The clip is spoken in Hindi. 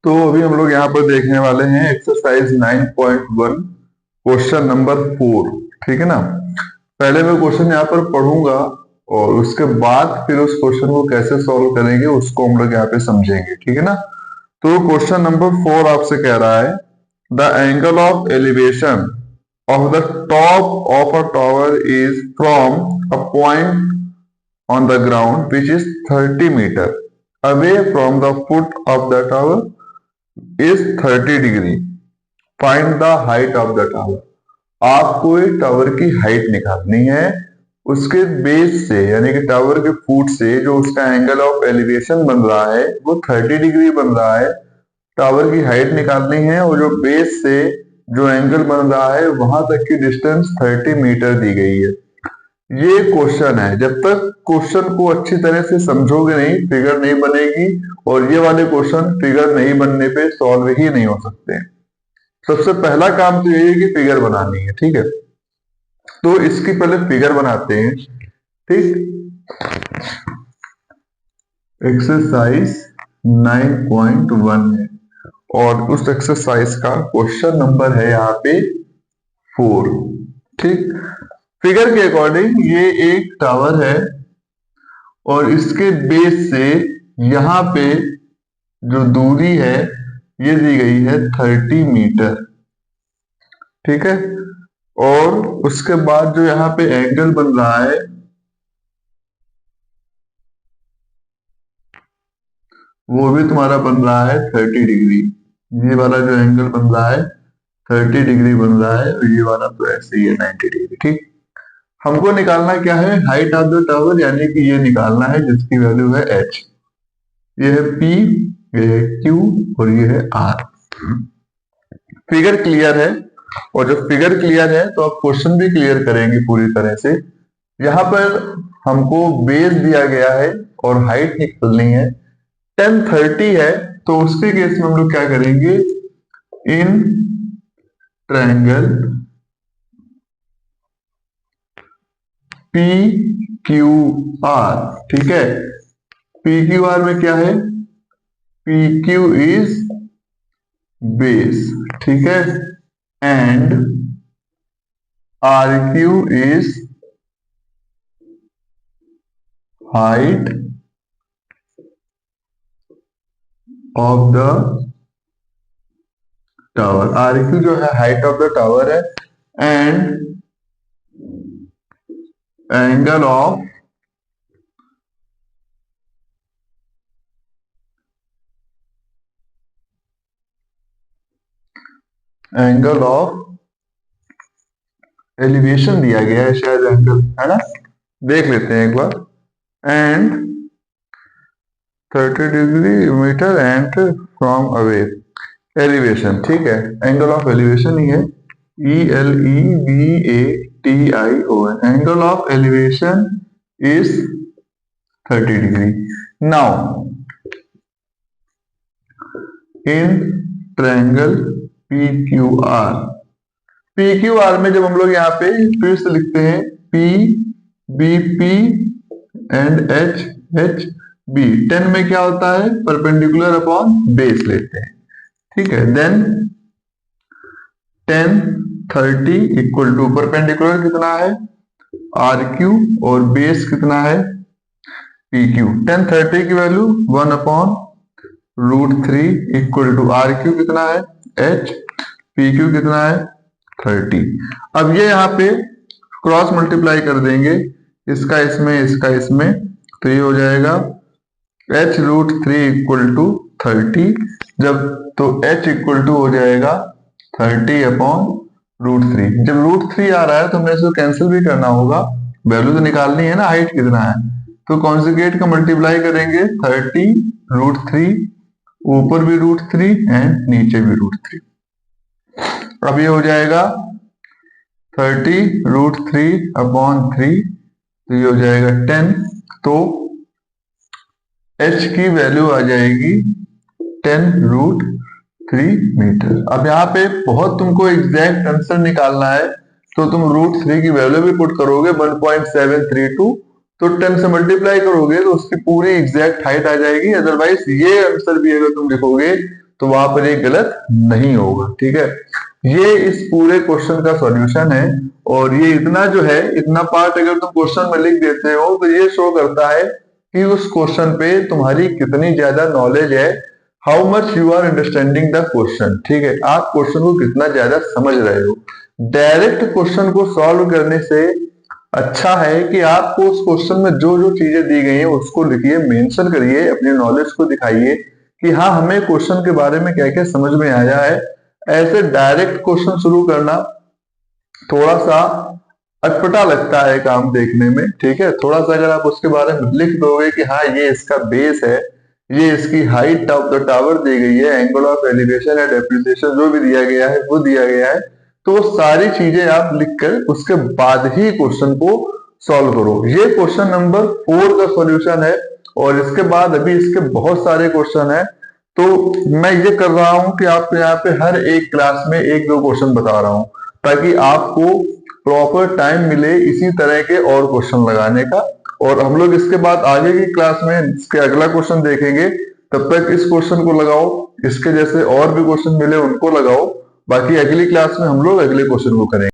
तो अभी हम लोग यहाँ पर देखने वाले हैं एक्सरसाइज 9.1 क्वेश्चन नंबर 4। ठीक है ना। पहले मैं क्वेश्चन यहाँ पर पढ़ूंगा और उसके बाद फिर उस क्वेश्चन को कैसे सॉल्व करेंगे उसको हम लोग यहाँ पे समझेंगे। ठीक है ना। तो क्वेश्चन नंबर 4 आपसे कह रहा है the angle of elevation of the top of a tower is from a point on the ground which is 30 meter away from the foot of the tower is 30 degree. Find the height of the tower. आपको एक टावर की हाइट निकालनी है उसके बेस से, यानी कि टावर के फुट से जो उसका एंगल ऑफ एलिवेशन बन रहा है वो 30 डिग्री बन रहा है। टावर की हाइट निकालनी है और जो बेस से जो एंगल बन रहा है वहां तक की डिस्टेंस 30 मीटर दी गई है। ये क्वेश्चन है। जब तक क्वेश्चन को अच्छी तरह से समझोगे नहीं फिगर नहीं बनेगी, और ये वाले क्वेश्चन फिगर नहीं बनने पे सॉल्व ही नहीं हो सकते। सबसे पहला काम तो यही है कि फिगर बनानी है। ठीक है, तो इसकी पहले फिगर बनाते हैं। ठीक, एक्सरसाइज 9.1 है और उस एक्सरसाइज का क्वेश्चन नंबर है यहाँ पे 4। ठीक, फिगर के अकॉर्डिंग ये एक टावर है और इसके बेस से यहाँ पे जो दूरी है ये दी गई है 30 मीटर। ठीक है, और उसके बाद जो यहाँ पे एंगल बन रहा है वो भी तुम्हारा बन रहा है 30 डिग्री। ये वाला जो एंगल बन रहा है 30 डिग्री बन रहा है और ये वाला तो ऐसे ही है 90 डिग्री। ठीक, हमको निकालना क्या है, हाइट ऑफ द टावर, यानी कि ये निकालना है जिसकी वैल्यू है h। ये है p, ये है q और ये है r। फिगर क्लियर है, और जब फिगर क्लियर है तो आप क्वेश्चन भी क्लियर करेंगे पूरी तरह से। यहाँ पर हमको बेस दिया गया है और हाइट निकालनी है। 1030 है तो उसके केस में हम लोग क्या करेंगे, in triangle P Q R. ठीक है, पी क्यू आर में क्या है, पी क्यू इज बेस। ठीक है, and R Q is height of the tower. R Q जो है हाइट ऑफ द टावर है एंड एंगल ऑफ एलिवेशन दिया गया है, शायद एंगल है ना, देख लेते हैं एक बार। And 30 degree metre and from away elevation. ठीक है, एंगल ऑफ एलिवेशन ही है, ELEVATION। Angle of elevation is 30 degree. Now in triangle PQR, PQR में जब हम लोग यहाँ पे फिर से लिखते हैं PBP एंड HHB, 10 में क्या होता है, परपेंडिकुलर अपॉन बेस लेते हैं। ठीक है, देन 1030 इक्वल टू परपेंडिकुलर कितना है RQ और बेस कितना है PQ। 1030 की वैल्यू 1/√3 इक्वल टू RQ कितना है H, PQ कितना है 30। अब ये यहाँ पे क्रॉस मल्टीप्लाई कर देंगे, इसका इसमें इसका इसमें, तो ये हो जाएगा H√3 इक्वल टू 30। जब तो H इक्वल टू हो जाएगा 30/√3। जब √3 आ रहा है तो हमें इसको कैंसिल भी करना होगा, वैल्यू तो निकालनी है ना, हाइट कितना है, तो कॉन्जुगेट का मल्टीप्लाई करेंगे 30√3, ऊपर भी √3 एंड नीचे भी √3। अब ये हो जाएगा 30√3/3, तो ये हो जाएगा 10। तो h की वैल्यू आ जाएगी 10√3 मीटर। अब यहाँ पे बहुत तुमको एग्जैक्ट आंसर निकालना है तो तुम √3 की वैल्यू भी पुट करोगे 1.732, तो 10 से मल्टीप्लाई करोगे तो उसकी पूरी एग्जैक्ट हाइट आ जाएगी। अदरवाइज ये आंसर भी अगर तुम लिखोगे तो वहां पर ये गलत नहीं होगा। ठीक है, ये इस पूरे क्वेश्चन का सॉल्यूशन है। और ये इतना जो है, इतना पार्ट अगर तुम क्वेश्चन में लिख देते हो तो ये शो करता है कि उस क्वेश्चन पे तुम्हारी कितनी ज्यादा नॉलेज है, how much you are understanding the question. ठीक है, आप क्वेश्चन को कितना ज्यादा समझ रहे हो। डायरेक्ट क्वेश्चन को सॉल्व करने से अच्छा है कि आपको उस क्वेश्चन में जो जो चीजें दी गई हैं उसको लिखिए, मेंशन करिए, अपनी नॉलेज को दिखाइए कि हाँ हमें क्वेश्चन के बारे में क्या क्या समझ में आया है। ऐसे डायरेक्ट क्वेश्चन शुरू करना थोड़ा सा अटपटा लगता है काम देखने में। ठीक है, थोड़ा सा अगर आप उसके बारे में लिख दोगे कि हाँ ये इसका बेस है, ये इसकी हाइट ऑफ द टावर दी गई है, angle of elevation and depreciation जो भी दिया गया है वो दिया गया है, तो वो सारी चीजें आप लिखकर उसके बाद ही क्वेश्चन को सॉल्व करो। ये क्वेश्चन नंबर 4 का सॉल्यूशन है। और इसके बाद अभी इसके बहुत सारे क्वेश्चन है, तो मैं ये कर रहा हूं कि आपको यहाँ पे हर एक क्लास में एक दो क्वेश्चन बता रहा हूं ताकि आपको प्रॉपर टाइम मिले इसी तरह के और क्वेश्चन लगाने का। और हम लोग इसके बाद आगे की क्लास में इसके अगला क्वेश्चन देखेंगे। तब तक इस क्वेश्चन को लगाओ, इसके जैसे और भी क्वेश्चन मिले उनको लगाओ। बाकी अगली क्लास में हम लोग अगले क्वेश्चन को करेंगे।